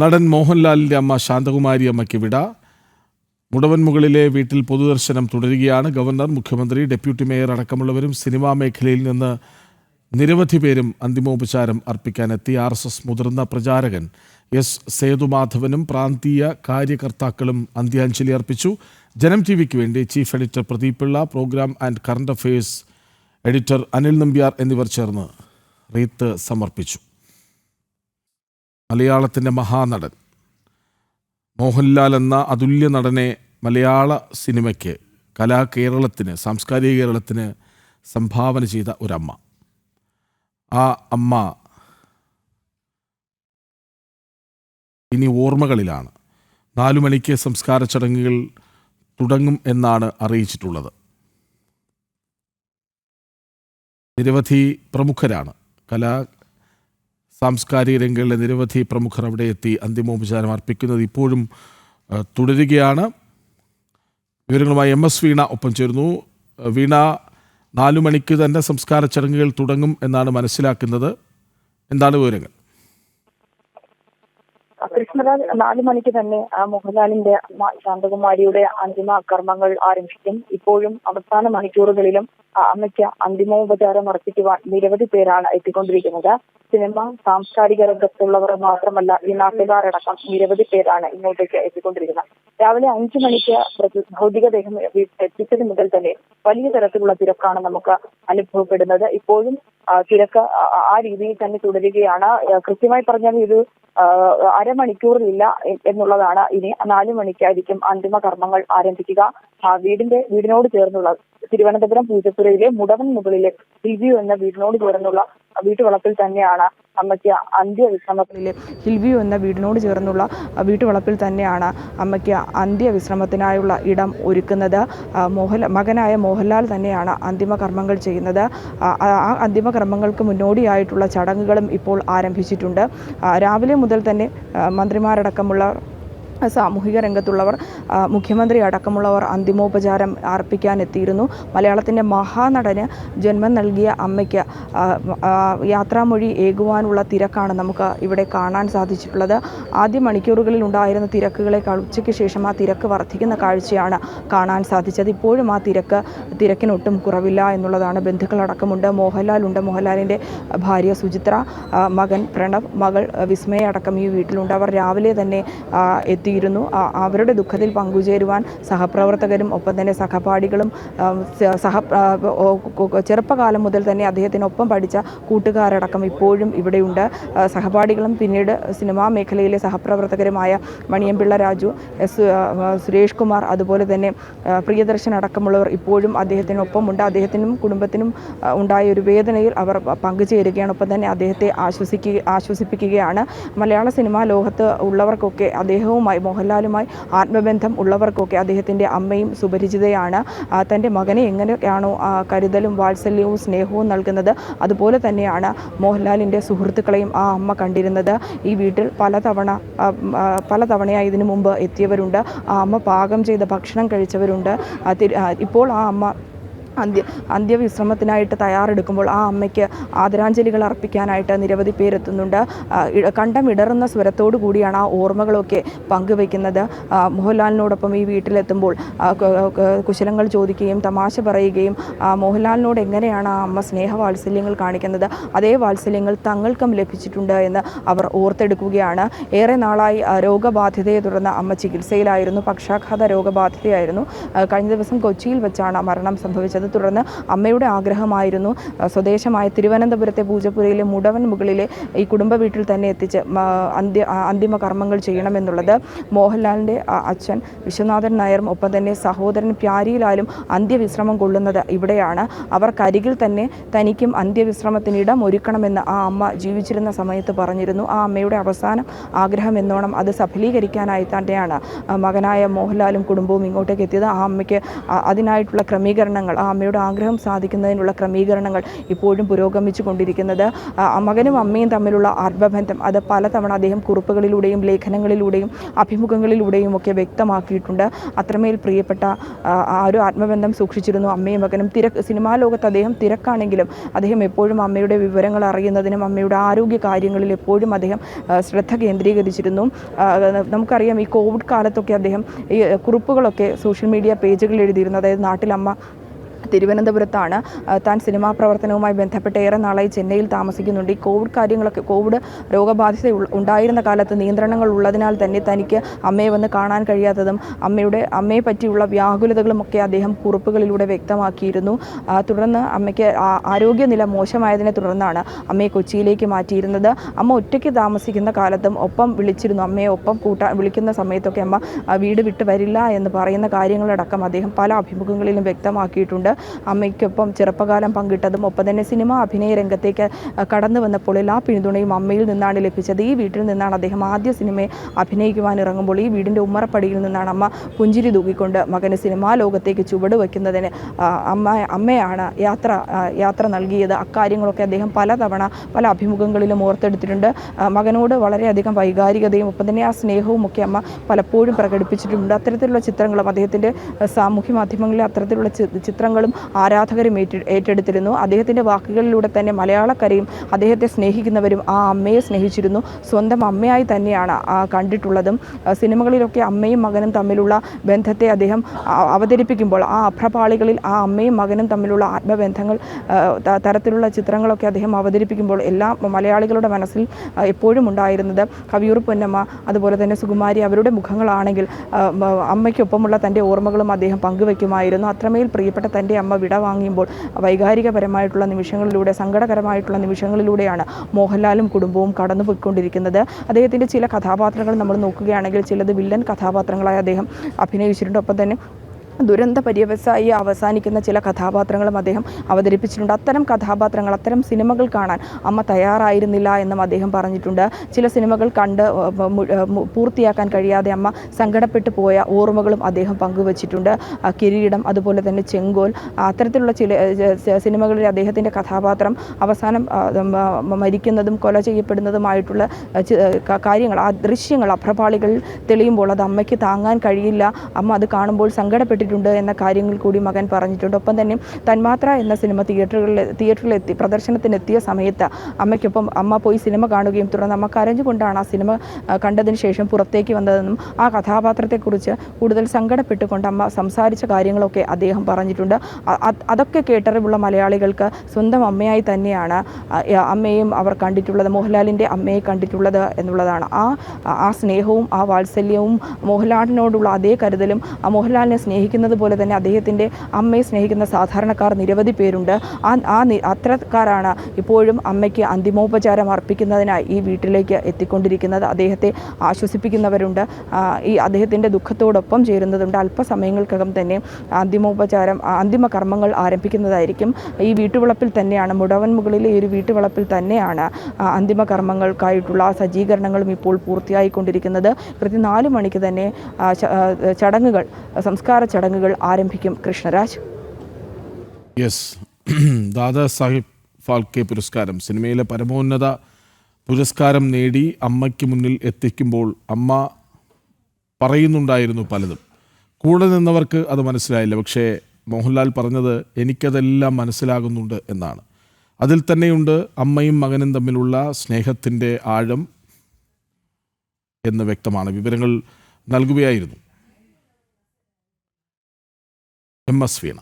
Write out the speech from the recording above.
നടൻ മോഹൻലാലിൻ്റെ അമ്മ ശാന്തകുമാരി അമ്മയ്ക്ക് വിട. മുടവൻമുകളിലെ വീട്ടിൽ പൊതുദർശനം തുടരുകയാണ്. ഗവർണർ, മുഖ്യമന്ത്രി, ഡെപ്യൂട്ടി മേയർ അടക്കമുള്ളവരും സിനിമാ മേഖലയിൽ നിന്ന് നിരവധി പേരും അന്തിമോപചാരം അർപ്പിക്കാനെത്തി. RSS മുതിർന്ന പ്രചാരകൻ എസ് സേതുമാധവനും പ്രാന്തീയ കാര്യകർത്താക്കളും അന്ത്യാഞ്ജലി അർപ്പിച്ചു. ജനം ടിവിക്ക് വേണ്ടി chief editor Pradeep Pillai, program and current affairs editor Anil Nambiar എന്നിവർ ചേർന്ന് റീത്ത് സമർപ്പിച്ചു. മലയാളത്തിൻ്റെ മഹാനടൻ മോഹൻലാൽ എന്ന അതുല്യ നടനെ മലയാള സിനിമയ്ക്ക്, കലാകേരളത്തിന്, സാംസ്കാരിക കേരളത്തിന് സംഭാവന ചെയ്ത ഒരമ്മ. ആ അമ്മ ഇനി ഓർമ്മകളിലാണ്. 4 മണിക്ക് സംസ്കാര ചടങ്ങുകൾ തുടങ്ങും എന്നാണ് അറിയിച്ചിട്ടുള്ളത്. നിരവധി പ്രമുഖരാണ്, സാംസ്കാരിക രംഗങ്ങളിലെ നിരവധി പ്രമുഖർ അവിടെ എത്തി അന്തിമോപചാരം അർപ്പിക്കുന്നത് ഇപ്പോഴും തുടരുകയാണ്. വിവരങ്ങളുമായി MS വീണ ഒപ്പം ചേർന്നു. വീണ, 4 മണിക്ക് തന്നെ സംസ്കാര ചടങ്ങുകൾ തുടങ്ങും എന്നാണ് മനസ്സിലാക്കുന്നത്. എന്താണ് വിവരങ്ങൾ? കൃഷ്ണരാജ്, 4 മണിക്ക് തന്നെ മോഹൻലാലിന്റെ അമ്മ ശാന്തകുമാരിയുടെ അന്തിമ കർമ്മങ്ങൾ ആരംഭിക്കും. ഇപ്പോഴും അവസാന മണിക്കൂറുകളിലും അമ്മയ്ക്ക് അന്തിമോപചാരം അർപ്പിക്കുവാൻ നിരവധി പേരാണ് എത്തിക്കൊണ്ടിരിക്കുന്നത്. സിനിമ, സാംസ്കാരിക രംഗത്തുള്ളവർ മാത്രമല്ല, ഈ നാട്ടുകാരടക്കം നിരവധി പേരാണ് ഇങ്ങോട്ടേക്ക് എത്തിക്കൊണ്ടിരിക്കുന്നത്. രാവിലെ 5 മണിക്ക് ഭൗതികദേഹം എത്തിച്ചത് മുതൽ തന്നെ വലിയ തരത്തിലുള്ള തിരക്കാണ് നമുക്ക് അനുഭവപ്പെടുന്നത്. ഇപ്പോഴും തിരക്ക് ആ രീതിയിൽ തന്നെ തുടരുകയാണ്. കൃത്യമായി പറഞ്ഞാൽ ഇത് അരമണിക്കൂറിലില്ല എന്നുള്ളതാണ്. ഇനി 4 മണിക്കായിരിക്കും അന്തിമ കർമ്മങ്ങൾ ആരംഭിക്കുക. വീടിനോട് ചേർന്നുള്ള തിരുവനന്തപുരം പൂജപ്പുരയിലെ മുടവൻമുകളിലെ ഹിൽവ്യൂ എന്ന വീടിനോട് ചേർന്നുള്ള വീട്ടുവളപ്പിൽ തന്നെയാണ് അമ്മയ്ക്ക് ഹിൽവ്യൂ എന്ന വീടിനോട് ചേർന്നുള്ള വീട്ടുവളപ്പിൽ തന്നെയാണ് അമ്മയ്ക്ക് അന്ത്യവിശ്രമത്തിനായുള്ള ഇടം ഒരുക്കുന്നത്. മകനായ മോഹൻലാൽ തന്നെയാണ് അന്തിമ കർമ്മങ്ങൾ ചെയ്യുന്നത്. ആ അന്തിമ കർമ്മങ്ങൾക്ക് മുന്നോടിയായിട്ടുള്ള ചടങ്ങുകളും ഇപ്പോൾ ആരംഭിച്ചിട്ടുണ്ട്. രാവിലെ മുതൽ തന്നെ മന്ത്രിമാരടക്കമുള്ള സാമൂഹിക രംഗത്തുള്ളവർ, മുഖ്യമന്ത്രി അടക്കമുള്ളവർ അന്തിമോപചാരം അർപ്പിക്കാനെത്തിയിരുന്നു. മലയാളത്തിൻ്റെ മഹാനടന് ജന്മം നൽകിയ അമ്മയ്ക്ക് യാത്രാമൊഴി ഏകുവാനുള്ള തിരക്കാണ് നമുക്ക് ഇവിടെ കാണാൻ സാധിച്ചിട്ടുള്ളത്. ആദ്യ മണിക്കൂറുകളിൽ ഉണ്ടായിരുന്ന തിരക്കുകളെക്കാൾ ഉച്ചയ്ക്ക് ശേഷം ആ തിരക്ക് വർദ്ധിക്കുന്ന കാഴ്ചയാണ് കാണാൻ സാധിച്ചത്. ഇപ്പോഴും ആ തിരക്കിനൊട്ടും കുറവില്ല എന്നുള്ളതാണ്. ബന്ധുക്കളടക്കമുണ്ട്, മോഹൻലാലുണ്ട്, മോഹൻലാലിൻ്റെ ഭാര്യ സുചിത്ര, മകൻ പ്രണവ്, മകൾ വിസ്മയ അടക്കം ഈ വീട്ടിലുണ്ട്. അവർ രാവിലെ തന്നെ അവരുടെ ദുഃഖത്തിൽ പങ്കുചേരുവാൻ സഹപ്രവർത്തകരും ഒപ്പം തന്നെ സഹപാഠികളും ചെറുപ്പകാലം മുതൽ തന്നെ അദ്ദേഹത്തിനൊപ്പം പഠിച്ച കൂട്ടുകാരടക്കം ഇപ്പോഴും ഇവിടെയുണ്ട്. സഹപാഠികളും പിന്നീട് സിനിമാ മേഖലയിലെ സഹപ്രവർത്തകരുമായ മണിയമ്പിള്ള രാജു, സുരേഷ് കുമാർ, അതുപോലെ തന്നെ പ്രിയദർശൻ അടക്കമുള്ളവർ ഇപ്പോഴും അദ്ദേഹത്തിനൊപ്പമുണ്ട്. അദ്ദേഹത്തിനും കുടുംബത്തിനും ഉണ്ടായ ഒരു വേദനയിൽ അവർ പങ്കുചേരുകയാണ്. ഒപ്പം തന്നെ അദ്ദേഹത്തെ ആശ്വസിപ്പിക്കുകയാണ്. മലയാള സിനിമാ ലോകത്ത് ഉള്ളവർക്കൊക്കെ അദ്ദേഹവുമായി, മോഹൻലാലുമായി ആത്മബന്ധം ഉള്ളവർക്കൊക്കെ അദ്ദേഹത്തിൻ്റെ അമ്മയും സുപരിചിതയാണ്. തൻ്റെ മകനെ എങ്ങനെയാണോ കരുതലും വാത്സല്യവും സ്നേഹവും നൽകുന്നത്, അതുപോലെ തന്നെയാണ് മോഹൻലാലിൻ്റെ സുഹൃത്തുക്കളെയും ആ അമ്മ കണ്ടിരുന്നത്. ഈ വീട്ടിൽ പലതവണയായി ഇതിനു മുമ്പ് എത്തിയവരുണ്ട്. ആ അമ്മ പാകം ചെയ്ത ഭക്ഷണം കഴിച്ചവരുണ്ട്. ഇപ്പോൾ ആ അമ്മ അന്ത്യവിശ്രമത്തിനായിട്ട് തയ്യാറെടുക്കുമ്പോൾ ആ അമ്മയ്ക്ക് ആദരാഞ്ജലികൾ അർപ്പിക്കാനായിട്ട് നിരവധി പേരെത്തുന്നുണ്ട്. കണ്ടമിടറുന്ന സ്വരത്തോടു കൂടിയാണ് ആ ഓർമ്മകളൊക്കെ പങ്കുവയ്ക്കുന്നത്. മോഹൻലാലിനോടൊപ്പം ഈ വീട്ടിലെത്തുമ്പോൾ കുശലങ്ങൾ ചോദിക്കുകയും തമാശ പറയുകയും മോഹൻലാലിനോട് എങ്ങനെയാണ് ആ അമ്മ സ്നേഹവാത്സല്യങ്ങൾ കാണിക്കുന്നത്, അതേ വാത്സല്യങ്ങൾ തങ്ങൾക്കും ലഭിച്ചിട്ടുണ്ട് എന്ന് അവർ ഓർത്തെടുക്കുകയാണ്. ഏറെ നാളായി രോഗബാധിതയെ തുടർന്ന് അമ്മ ചികിത്സയിലായിരുന്നു. പക്ഷാഘാത രോഗബാധിതയായിരുന്നു. കഴിഞ്ഞ ദിവസം കൊച്ചിയിൽ വെച്ചാണ് മരണം സംഭവിച്ചത്. തുടർന്ന് അമ്മയുടെ ആഗ്രഹമായിരുന്നു സ്വദേശമായ തിരുവനന്തപുരത്തെ പൂജപ്പുരയിലെ മുടവൻമുകളിലെ ഈ കുടുംബ വീട്ടിൽ തന്നെ എത്തിച്ച് അന്തിമ കർമ്മങ്ങൾ ചെയ്യണമെന്നുള്ളത്. മോഹൻലാലിൻ്റെ അച്ഛൻ വിശ്വനാഥൻ നായരും ഒപ്പം തന്നെ സഹോദരൻ പ്യാരിലാലും അന്ത്യവിശ്രമം കൊള്ളുന്നത് ഇവിടെയാണ്. അവർക്കരികിൽ തന്നെ തനിക്കും അന്ത്യവിശ്രമത്തിന് ഇടം ഒരുക്കണമെന്ന് ആ അമ്മ ജീവിച്ചിരുന്ന സമയത്ത് പറഞ്ഞിരുന്നു. ആ അമ്മയുടെ അവസാന ആഗ്രഹം എന്നോണം അത് സഫലീകരിക്കാനായി തന്നെയാണ് മകനായ മോഹൻലാലും കുടുംബവും ഇങ്ങോട്ടേക്ക് എത്തിയത്. ആ അമ്മയ്ക്ക് അതിനായിട്ടുള്ള ക്രമീകരണങ്ങൾ ആ അമ്മയുടെ ആഗ്രഹം സാധിക്കുന്നതിനുള്ള ക്രമീകരണങ്ങൾ ഇപ്പോഴും പുരോഗമിച്ചു കൊണ്ടിരിക്കുന്നത്. മകനും അമ്മയും തമ്മിലുള്ള ആത്മബന്ധം അത് പലതവണ അദ്ദേഹം കുറിപ്പുകളിലൂടെയും ലേഖനങ്ങളിലൂടെയും അഭിമുഖങ്ങളിലൂടെയും ഒക്കെ വ്യക്തമാക്കിയിട്ടുണ്ട്. അത്രമേൽ പ്രിയപ്പെട്ട ഒരു ആത്മബന്ധം സൂക്ഷിച്ചിരുന്നു അമ്മയും മകനും. സിനിമാ ലോകത്ത് അദ്ദേഹം തിരക്കാണെങ്കിലും അദ്ദേഹം എപ്പോഴും അമ്മയുടെ വിവരങ്ങൾ അറിയുന്നതിനും അമ്മയുടെ ആരോഗ്യ കാര്യങ്ങളിൽ എപ്പോഴും അദ്ദേഹം ശ്രദ്ധ കേന്ദ്രീകരിച്ചിരുന്നു. നമുക്കറിയാം ഈ കോവിഡ് കാലത്തൊക്കെ അദ്ദേഹം ഈ കുറിപ്പുകളൊക്കെ സോഷ്യൽ മീഡിയ പേജുകളിൽ എഴുതിയിരുന്നു. അതായത് നാട്ടിലമ്മ തിരുവനന്തപുരത്താണ്, താൻ സിനിമാ പ്രവർത്തനവുമായി ബന്ധപ്പെട്ട് ഏറെ നാളായി ചെന്നൈയിൽ താമസിക്കുന്നുണ്ട്. ഈ കോവിഡ് രോഗബാധിത ഉണ്ടായിരുന്ന കാലത്ത് നിയന്ത്രണങ്ങൾ ഉള്ളതിനാൽ തന്നെ തനിക്ക് അമ്മയെ വന്ന് കാണാൻ കഴിയാത്തതും അമ്മയെ പറ്റിയുള്ള വ്യാകുലതകളും ഒക്കെ അദ്ദേഹം കുറിപ്പുകളിലൂടെ വ്യക്തമാക്കിയിരുന്നു. തുടർന്ന് അമ്മയ്ക്ക് ആരോഗ്യനില മോശമായതിനെ തുടർന്നാണ് അമ്മയെ കൊച്ചിയിലേക്ക് മാറ്റിയിരുന്നത്. അമ്മ ഒറ്റയ്ക്ക് താമസിക്കുന്ന കാലത്തും ഒപ്പം വിളിച്ചിരുന്നു. അമ്മയെ ഒപ്പം വിളിക്കുന്ന സമയത്തൊക്കെ അമ്മ വീട് വിട്ട് വരില്ല എന്ന് പറയുന്ന കാര്യങ്ങളടക്കം അദ്ദേഹം പല അഭിമുഖങ്ങളിലും വ്യക്തമാക്കിയിട്ടുണ്ട്. അമ്മയ്ക്കൊപ്പം ചെറുപ്പകാലം പങ്കിട്ടതും ഒപ്പം തന്നെ സിനിമാ അഭിനയ രംഗത്തേക്ക് കടന്നു വന്നപ്പോൾ എല്ലാ പിന്തുണയും അമ്മയിൽ നിന്നാണ് ലഭിച്ചത്. ഈ വീട്ടിൽ നിന്നാണ് അദ്ദേഹം ആദ്യ സിനിമയെ അഭിനയിക്കുവാൻ ഇറങ്ങുമ്പോൾ ഈ വീടിൻ്റെ ഉമ്മറപ്പടിയിൽ നിന്നാണ് അമ്മ പുഞ്ചിരി തൂക്കിക്കൊണ്ട് മകന് സിനിമാ ലോകത്തേക്ക് ചുവട് വയ്ക്കുന്നതിന് അമ്മയാണ് യാത്ര നൽകിയത്. അക്കാര്യങ്ങളൊക്കെ അദ്ദേഹം പലതവണ പല അഭിമുഖങ്ങളിലും ഓർത്തെടുത്തിട്ടുണ്ട്. മകനോട് വളരെയധികം വൈകാരികതയും ഒപ്പം തന്നെ ആ സ്നേഹവും ഒക്കെ അമ്മ പലപ്പോഴും പ്രകടിപ്പിച്ചിട്ടുണ്ട്. അത്തരത്തിലുള്ള ചിത്രങ്ങളും അദ്ദേഹത്തിൻ്റെ സാമൂഹ്യ മാധ്യമങ്ങളിലെ അത്തരത്തിലുള്ള ചിത്രങ്ങളും ആരാധകരും ഏറ്റെടുത്തിരുന്നു. അദ്ദേഹത്തിൻ്റെ വാക്കുകളിലൂടെ തന്നെ മലയാളക്കരയും അദ്ദേഹത്തെ സ്നേഹിക്കുന്നവരും ആ അമ്മയെ സ്നേഹിച്ചിരുന്നു. സ്വന്തം അമ്മയായി തന്നെയാണ് കണ്ടിട്ടുള്ളതും. സിനിമകളിലൊക്കെ അമ്മയും മകനും തമ്മിലുള്ള ബന്ധത്തെ അദ്ദേഹം അവതരിപ്പിക്കുമ്പോൾ ആ അഭ്രപാളികളിൽ ആ അമ്മയും മകനും തമ്മിലുള്ള ആത്മബന്ധങ്ങൾ തരത്തിലുള്ള ചിത്രങ്ങളൊക്കെ അദ്ദേഹം അവതരിപ്പിക്കുമ്പോൾ എല്ലാ മലയാളികളുടെ മനസ്സിൽ എപ്പോഴും ഉണ്ടായിരുന്നത് കവിയൂർ പൊന്നമ്മ അതുപോലെ തന്നെ സുകുമാരി അവരുടെ മുഖങ്ങളാണെങ്കിൽ അമ്മയ്ക്കൊപ്പമുള്ള തൻ്റെ ഓർമ്മകളും അദ്ദേഹം പങ്കുവയ്ക്കുമായിരുന്നു. അത്രമേൽ പ്രിയപ്പെട്ട തൻ്റെ അമ്മ വിട വാങ്ങിയുമ്പോൾ വൈകാരികപരമായിട്ടുള്ള നിമിഷങ്ങളിലൂടെ സങ്കടകരമായിട്ടുള്ള നിമിഷങ്ങളിലൂടെയാണ് മോഹൻലാലും കുടുംബവും കടന്നുപോയിക്കൊണ്ടിരിക്കുന്നത്. അദ്ദേഹത്തിൻ്റെ ചില കഥാപാത്രങ്ങൾ നമ്മൾ നോക്കുകയാണെങ്കിൽ ചിലത് വില്ലൻ കഥാപാത്രങ്ങളായി അദ്ദേഹം അഭിനയിച്ചിട്ടുണ്ട്. ഒപ്പം തന്നെ ദുരന്ത പര്യവസായി അവസാനിക്കുന്ന ചില കഥാപാത്രങ്ങളും അദ്ദേഹം അവതരിപ്പിച്ചിട്ടുണ്ട്. അത്തരം കഥാപാത്രങ്ങൾ അത്തരം സിനിമകൾ കാണാൻ അമ്മ തയ്യാറായിരുന്നില്ല എന്നും അദ്ദേഹം പറഞ്ഞിട്ടുണ്ട്. ചില സിനിമകൾ കണ്ട് പൂർത്തിയാക്കാൻ കഴിയാതെ അമ്മ സങ്കടപ്പെട്ടു പോയ ഓർമ്മകളും അദ്ദേഹം പങ്കുവച്ചിട്ടുണ്ട്. കിരീടം അതുപോലെ തന്നെ ചെങ്കോൽ അത്തരത്തിലുള്ള ചില സിനിമകളിൽ അദ്ദേഹത്തിൻ്റെ കഥാപാത്രം അവസാനം മരിക്കുന്നതും കൊല ചെയ്യപ്പെടുന്നതുമായിട്ടുള്ള കാര്യങ്ങൾ ആ ദൃശ്യങ്ങൾ അഭ്രപാളികളിൽ തെളിയുമ്പോൾ അത് അമ്മയ്ക്ക് താങ്ങാൻ കഴിയില്ല. അമ്മ അത് കാണുമ്പോൾ സങ്കടപ്പെട്ടിട്ടുണ്ട് എന്ന കാര്യങ്ങൾ കൂടി മകൻ പറഞ്ഞിട്ടുണ്ട്. ഒപ്പം തന്നെ തന്മാത്ര എന്ന സിനിമ തിയേറ്ററിലെത്തി പ്രദർശനത്തിനെത്തിയ സമയത്ത് അമ്മയ്ക്കൊപ്പം അമ്മ പോയി സിനിമ കാണുകയും തുടർന്ന് അമ്മ കരഞ്ഞുകൊണ്ടാണ് ആ സിനിമ കണ്ടതിന് ശേഷം പുറത്തേക്ക് വന്നതെന്നും ആ കഥാപാത്രത്തെക്കുറിച്ച് കൂടുതൽ സങ്കടപ്പെട്ടുകൊണ്ട് അമ്മ സംസാരിച്ച കാര്യങ്ങളൊക്കെ അദ്ദേഹം പറഞ്ഞിട്ടുണ്ട്. അതൊക്കെ കേട്ടറിവുള്ള മലയാളികൾക്ക് സ്വന്തം അമ്മയായി തന്നെയാണ് അമ്മയും അവർ കണ്ടിട്ടുള്ളത്, മോഹൻലാലിൻ്റെ അമ്മയെ കണ്ടിട്ടുള്ളത് എന്നുള്ളതാണ്. ആ സ്നേഹവും ആ വാത്സല്യവും മോഹൻലാലിനോടുള്ള അതേ കരുതലും മോഹൻലാലിനെ സ്നേഹിക്കുന്നത് പോലെ തന്നെ അദ്ദേഹത്തിൻ്റെ അമ്മയെ സ്നേഹിക്കുന്ന സാധാരണക്കാർ നിരവധി പേരുണ്ട്. അത്തരക്കാരാണ് ഇപ്പോഴും അമ്മയ്ക്ക് അന്തിമോപചാരം അർപ്പിക്കുന്നതിനായി ഈ വീട്ടിലേക്ക് എത്തിക്കൊണ്ടിരിക്കുന്നത്. അദ്ദേഹത്തെ ആശ്വസിപ്പിക്കുന്നവരുണ്ട്, ഈ അദ്ദേഹത്തിൻ്റെ ദുഃഖത്തോടൊപ്പം ചേരുന്നതുണ്ട്. അല്പസമയങ്ങൾക്കകം തന്നെ അന്തിമ കർമ്മങ്ങൾ ആരംഭിക്കുന്നതായിരിക്കും. ഈ വീട്ടുവളപ്പിൽ തന്നെയാണ്, മുടവൻമുകളിലെ ഈ ഒരു വീട്ടുവളപ്പിൽ തന്നെയാണ് അന്തിമ കർമ്മങ്ങൾക്കായിട്ടുള്ള സജ്ജീകരണങ്ങളും ഇപ്പോൾ പൂർത്തിയായിക്കൊണ്ടിരിക്കുന്നത്. കൃത്യം 4 മണിക്ക് തന്നെ സംസ്കാര ചടങ്ങുകൾ ആരംഭിക്കും. കൃഷ്ണരാജ്. ദാദാ സാഹിബ് ഫാൽക്കെ പുരസ്കാരം സിനിമയിലെ പരമോന്നത പുരസ്കാരം നേടി അമ്മയ്ക്ക് മുന്നിൽ എത്തിക്കുമ്പോൾ അമ്മ പറയുന്നുണ്ടായിരുന്നു പലതും. കൂടെ നിന്നവർക്ക് അത് മനസ്സിലായില്ല. പക്ഷേ മോഹൻലാൽ പറഞ്ഞത് എനിക്കതെല്ലാം മനസ്സിലാകുന്നുണ്ട് എന്നാണ്. അതിൽ തന്നെയുണ്ട് അമ്മയും മകനും തമ്മിലുള്ള സ്നേഹത്തിൻ്റെ ആഴം എന്ന് വ്യക്തമാണ്. വിവരങ്ങൾ നൽകുകയായിരുന്നു MS വീണ.